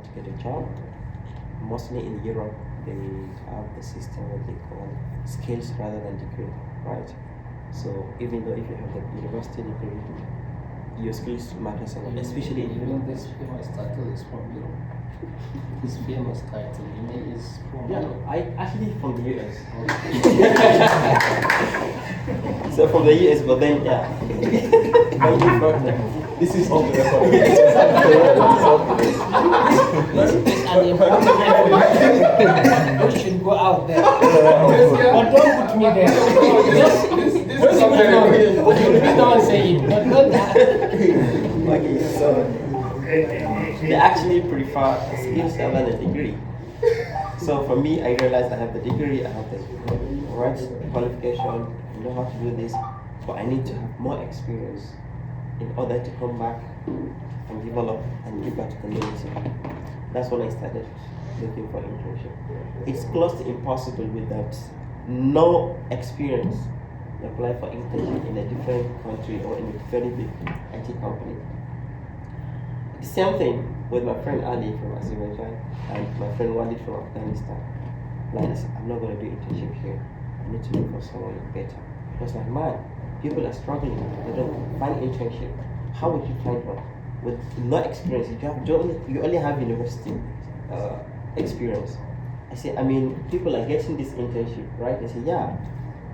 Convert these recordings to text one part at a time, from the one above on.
to get a job. Mostly in Europe, they have the system what they call skills rather than degree, right? So even though if you have the university degree, your skills matter a lot, especially in Europe. This famous title is from Europe. This famous title is from Europe. I actually from the US. So from the US, but then this is all the record. You should go out there. But don't put me there. Please don't say it. But don't. Okay, so they actually prefer skills rather than a degree. So for me, I realized I have the degree, I have the right qualification, I know how to do this, but I need to have more experience in order to come back and develop and give back to community. That's when I started looking for internship. It's close to impossible without no experience to apply for internship in a different country or in a very big IT company. The same thing with my friend Ali from Azerbaijan and my friend Walid from Afghanistan. Like I said, I'm not going to do internship here. I need to look for someone better. Because like, man, people are struggling. They don't find internship. How would you find one with no experience? You only have university experience. I mean, people are getting this internship, right? They say, yeah.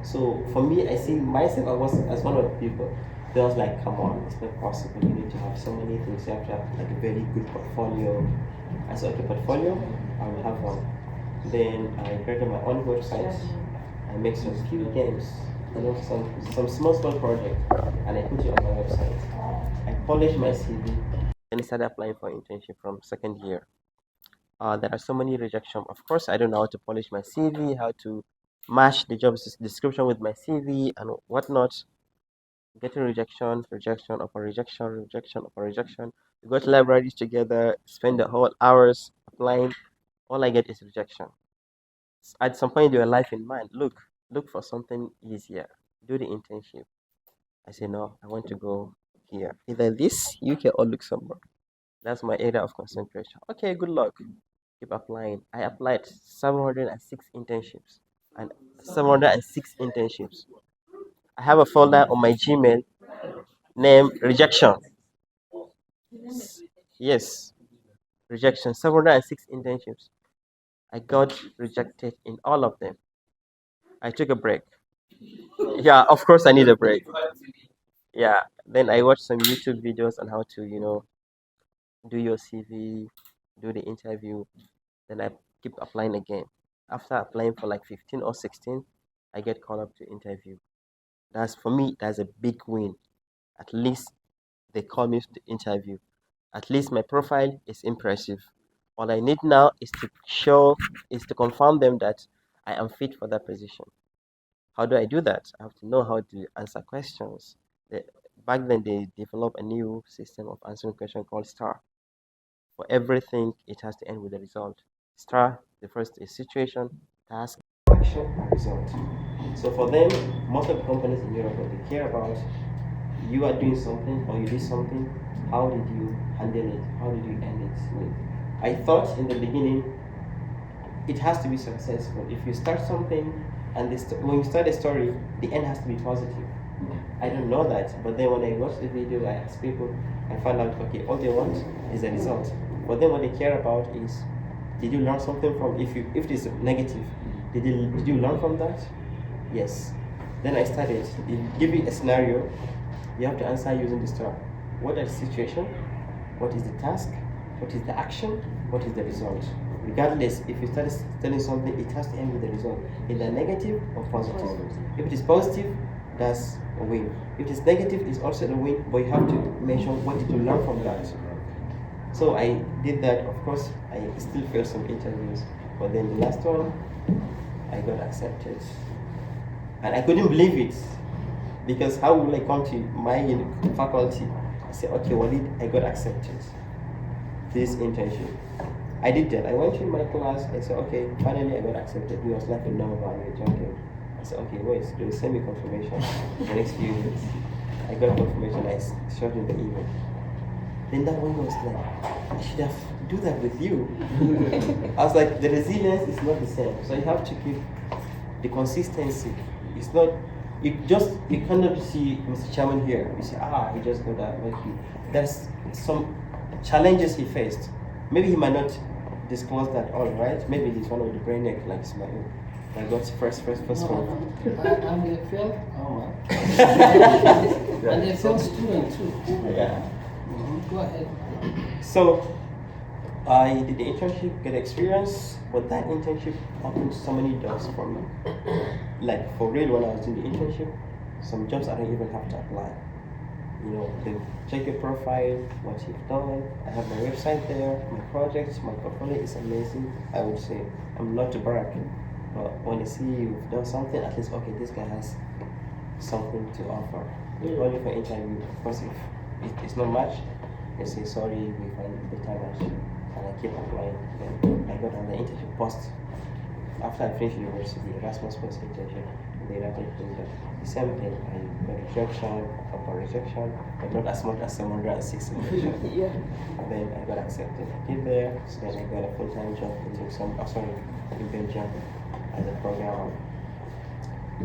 So for me, I see myself as one of the people. They was like, come on, it's not possible. You need to have so many things. You have to have like a very good portfolio. I said, okay, portfolio, I will have one. Then I created my own website. I make some few games, some small project, and I put it on my website. I polish my CV, and I started applying for internship from second year. There are so many rejections. Of course, I don't know how to polish my CV, how to match the job description with my CV and whatnot. Getting rejection upon rejection. We go to libraries together, spend the whole hours applying. All I get is rejection. At some point, your life in mind. Look for something easier. Do the internship. I say no. I want to go here. Either this UK or Luxembourg. That's my area of concentration. Okay, good luck. Keep applying. I applied 706 internships and 706 internships. I have a folder on my Gmail named rejection. Yes, rejection. 706 internships. I got rejected in all of them. I took a break. Yeah, of course I need a break. Yeah. Then I watched some YouTube videos on how to, do your CV, do the interview. Then I keep applying again. After applying for like 15 or 16, I get called up to interview. That's for me, that's a big win. At least they call me to the interview. At least my profile is impressive. All I need now is to confirm them that I am fit for that position. How do I do that? I have to know how to answer questions. Back then, they developed a new system of answering questions called STAR. For everything, it has to end with a result. STAR, the first is situation, task, action, and result. So for them, most of the companies in Europe, what they care about, you are doing something or you did something, how did you handle it? How did you end it with? I thought in the beginning, it has to be successful. If you start something and when you start a story, the end has to be positive. I don't know that, but then when I watched the video, I asked people, I found out, okay, all they want is a result. For them, what they care about is, did you learn something from, if it is negative, did you learn from that? Yes. Then I started, they give you a scenario, you have to answer using the STAR. What is the situation? What is the task? What is the action? What is the result? Regardless, if you start telling something, it has to end with the result, either negative or positive. If it is positive, that's a win. If it is negative, it's also a win, but you have to mention what did you learn from that. So I did that. Of course, I still failed some interviews, but then the last one, I got accepted. And I couldn't believe it, because how will I come to my faculty? I said, okay, Walid, I got accepted. This internship. I did that. I went to my class. I said, okay, finally I got accepted. He was like, no, you're joking. I said, okay, wait, they will send me confirmation the next few minutes. I got confirmation. I showed him the email. Then that one was like, I should have do that with you. I was like, the resilience is not the same. So you have to keep the consistency. It's not, you cannot see Mr. Chairman here. You say, he just got that like you. There's some challenges he faced. Maybe he might not disclose that all, right? Maybe he's one of the brainiac like Isma'il. I got first one. I'm a failed and a failed student too. Yeah. Go ahead. So I did the internship, get experience, but that internship opened so many doors for me. Like for real, when I was in the internship, some jobs I don't even have to apply. You know, they check your profile, what you've done. I have my website there, my projects, my portfolio is amazing. I would say I'm not to brag, but when they see you've done something, at least okay, this guy has something to offer. Only for interview, of course, if it's not much, they say sorry, we find a better match, and I keep applying. Then I got another internship post after I finished university, Erasmus plus internship. The United Kingdom. The same thing, I got rejection upon rejection, but not as much as 706 rejection. Yeah. Then I got accepted. I did there, so then I got a full-time job in Belgium as a programmer.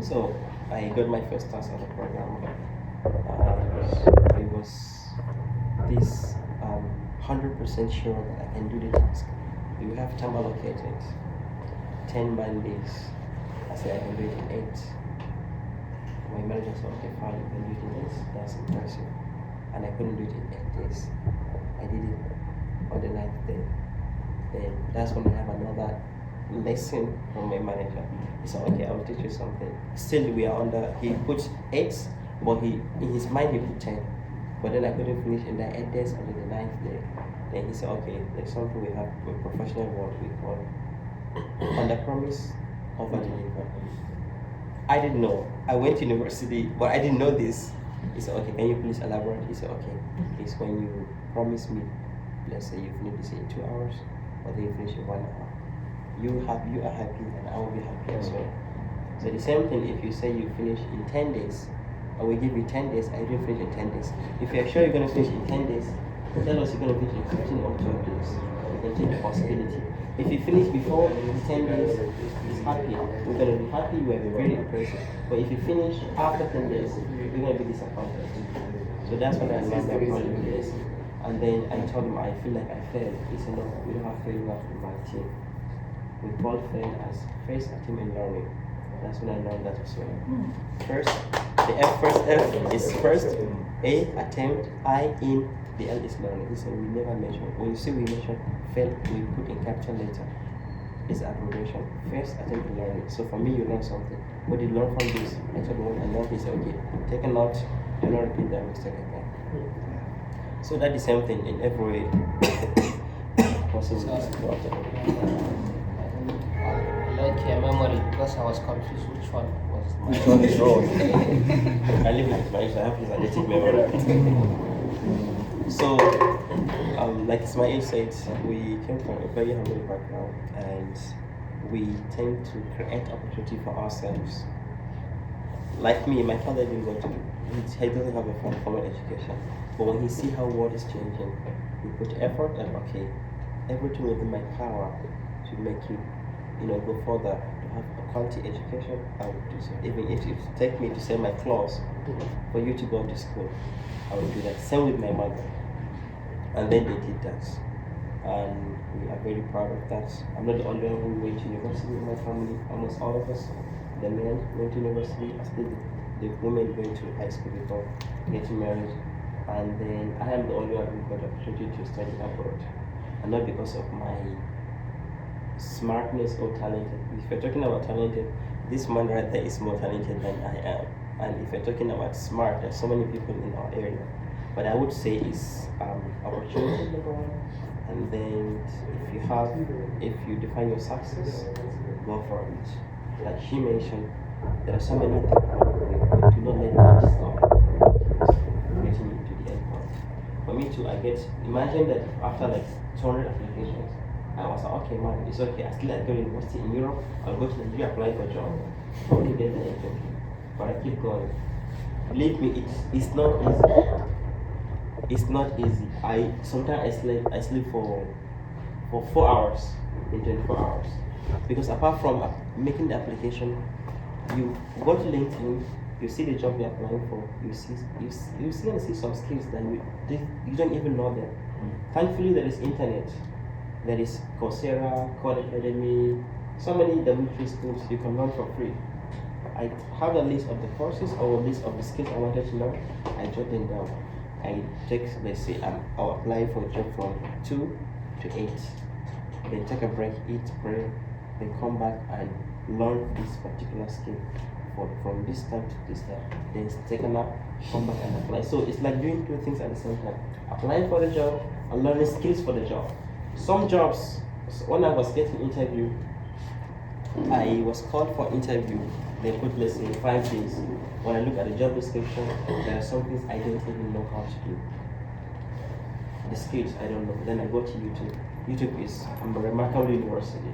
So I got my first task as a programmer. It was this 100% sure that I can do the task. You have time allocated, 10 Mondays. I said I can do it in 8. My manager said, okay, fine, you can do it in 8. That's impressive. And I couldn't do it in 8 days. I did it on the 9th day. Then that's when I have another lesson from my manager. He said, okay, I'll teach you something. Still, we are he put 8, but in his mind he put 10. But then I couldn't finish in the 8 days until the 9th day. Then he said, okay, there's something we have with professional world we call under promise, over deliver. I didn't know. I went to university, but I didn't know this. He said, okay, can you please elaborate? He said, okay, it's when you promise me, let's say you finish this in 2 hours, or then you finish in 1 hour. You are happy, and I will be happy as well. So the same thing, if you say you finish in 10 days, I will give you 10 days, I didn't finish in 10 days. If you're sure you're going to finish in 10 days, tell us you're going to finish in 15 or 12 days. You can take the possibility. If you finish before the 10 days, it's happy. We're going to be happy, you will be very impressive. But if you finish after 10 days, you're going to be disappointed. So that's what I learned about all this. And then I told him I feel like I failed. He said, no, we don't have failure in my team. We call fail as first attempt in learning. That's when I learned that as well. First, the first F is first, A, attempt, I, in, the L is learning. He said we never mention. When you say we mention fail, we put in capital letter. It's abbreviation. First attempt in learning. So for me, you learn something. What did you learn from this? I told him I learned this, okay, take a note, do not repeat that mistake again. So that's the same thing in every possible. I like your memory because I was confused which one was my Which one is wrong? I live with Ismail, so I have his addictive memory. So, like Ismail said, we came from a very humble background and we tend to create opportunity for ourselves. Like me, my father didn't go to, he doesn't have a formal education. But when he see how world is changing, he put effort and okay, everything within my power to make you go further, to have a quality education, I would do so. Even if it take me to sell my clothes for you to go to school, I would do that. Same with my mother. And then they did that. And we are very proud of that. I'm not the only one who went to university in my family. Almost all of us, the men went to university. I think the women went to high school before getting married. And then I am the only one who got the opportunity to study abroad. And not because of my smartness or talented. If you're talking about talented, this man right there is more talented than I am. And if you're talking about smart, there's so many people in our area. But I would say it's opportunity number one. And then if you define your success, go for it. Like she mentioned, there are so many people who do not let them stop getting you to the end point. For me too, imagine that after like 200 applications, I was like, okay man, it's okay, I still go to university in Europe, I'll go to Nigeria, apply for a job. Probably get the interview. But I keep going. Believe me, it's not easy. it's not easy. Sometimes I sleep for 4 hours in 24 hours, because apart from making the application, you go to LinkedIn, you see the job you're applying for, you see and see some skills that you don't even know them. Thankfully, there is internet, there is Coursera, Code Academy, so many W3 schools you can learn for free. I have a list of the courses or a list of the skills I wanted to learn. I jot them down. I take, let's say, I'll apply for a job from 2 to 8. Then take a break, eat, pray, then come back and learn this particular skill from this time to this time. Then take a nap, come back and apply. So it's like doing two things at the same time: applying for the job and learning skills for the job. Some jobs, when I was getting interviewed, I was called for interview. They put, let's say, 5 days. When I look at the job description, there are some things I don't even know how to do. The skills I don't know. Then I go to YouTube. YouTube is a remarkable university.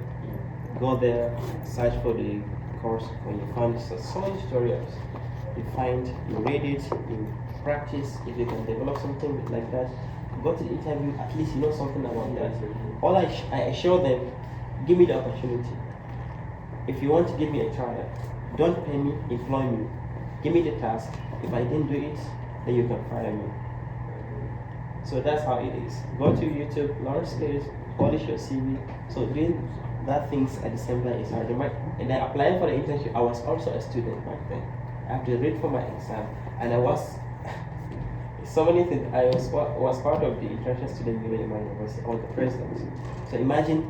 Go there, search for the course. When you find so many tutorials, you read it, you practice. If you can develop something like that, go to the interview. At least you know something about that. All I assure them, give me the opportunity. If you want to give me a trial, don't pay me, employ me. Give me the task. If I didn't do it, then you can fire me. So that's how it is. Go to YouTube, learn skills, polish your CV. So doing that things at the same time is hard. And then applying for the internship, I was also a student back then. I have to read for my exam, and I was so many things. I was part of the international student union in my university. I was the president. So imagine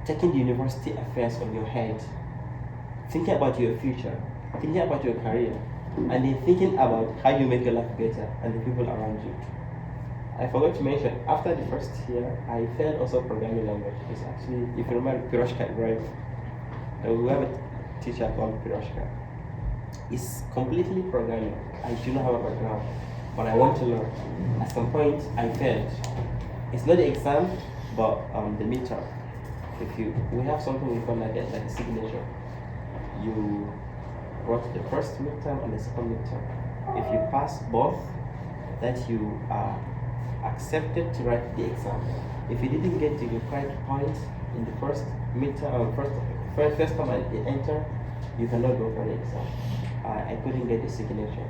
taking the university affairs on your head, thinking about your future, thinking about your career, and then thinking about how you make your life better and the people around you. I forgot to mention, after the first year, I failed also programming language. It's actually, if you remember Piroshka, right? We have a teacher called Piroshka. It's completely programming. I do not have a background, but I want to learn. At some point, I failed. It's not the exam, but the midterm. We have something we call like a signature. You wrote the first midterm and the second midterm. If you pass both, that you are accepted to write the exam. If you didn't get the required points in the first midterm, first time I enter, you cannot go for the exam. I couldn't get the signature.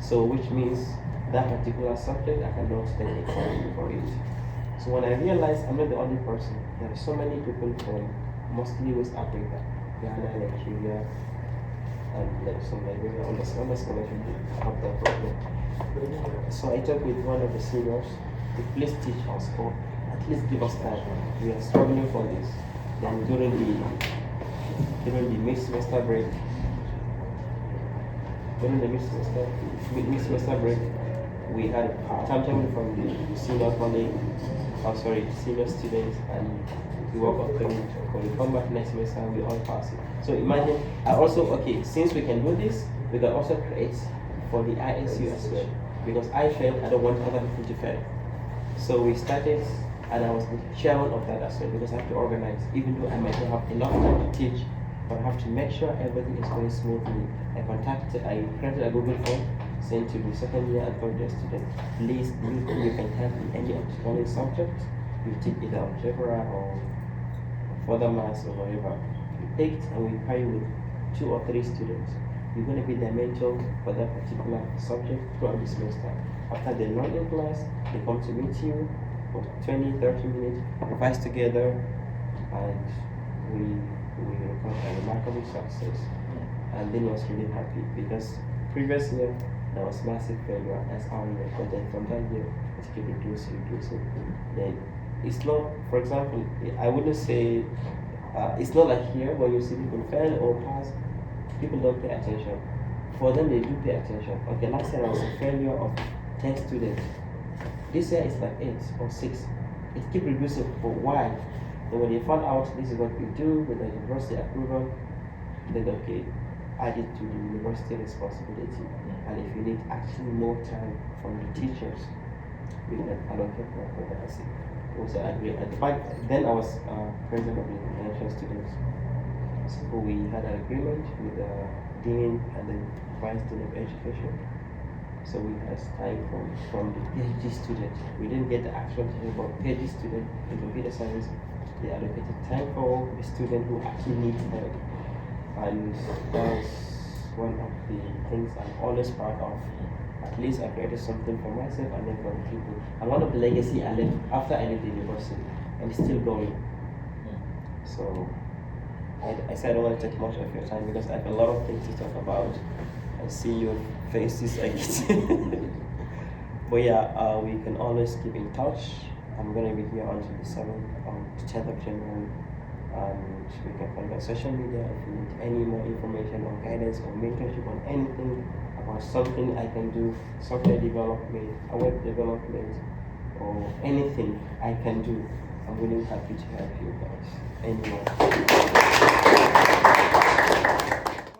So which means that particular subject I cannot take the exam for it. So when I realized I'm not the only person, there are so many people from mostly West Africa, Ghana, Nigeria, and like some Nigeria on the scholarship have that problem. So I talked with one of the seniors to please teach us, or at least give us time. We are struggling for this. Then during the mid-semester break, we had a timetable from the senior colleague, senior students, and we work on it. When we come back next semester, we all pass it. So imagine, since we can do this, we can also create for the ISU as well. Because I failed, I don't want other people to fail. So we started, and I was the chairman of that as well, because I have to organize, even though I might not have enough time to teach, but I have to make sure everything is going smoothly. I created a Google form, sent to the second year and third year students. Please, you can help in any only subject. You take either algebra or further maths or whatever. You picked, and we pair you with 2 or 3 students. You're going to be their mentor for that particular subject throughout the semester. After they learn in class, they come to meet you for 20, 30 minutes, revise together, and we record a remarkable success. And then I was really happy because previous year there was massive failure as our year, but then from that year it kept reducing. Then it's not, for example, I wouldn't say it's not like here when you see people fail or pass, people don't pay attention. For them, they do pay attention. Okay, last year I was a failure of 10 students. This year it's like 8 or 6. It keeps reducing. But why? And when they found out this is what we do with the university approval, then okay, add it to the university responsibility. And if you need actually more time from the teachers, we can allocate more for that. Also agree. In fact, then I was president of the international students. So we had an agreement with the dean and the vice dean of education. So we had time from the PhD student. We didn't get the actual time, but PhD student in computer science, they allocated time for the student who actually needs help. And that's one of the things I'm always proud of. At least I created something for myself and then for the people. And one of the legacy I left after I left the university, and it's still going. So I said I don't want to take much of your time because I have a lot of things to talk about. I see your faces again. But yeah, we can always keep in touch. I'm gonna be here until the 10th of January. And we can find on social media if you need any more information or guidance or mentorship on anything about something I can do, software development, web development, or anything I can do. I'm really happy to help you guys. Anyone.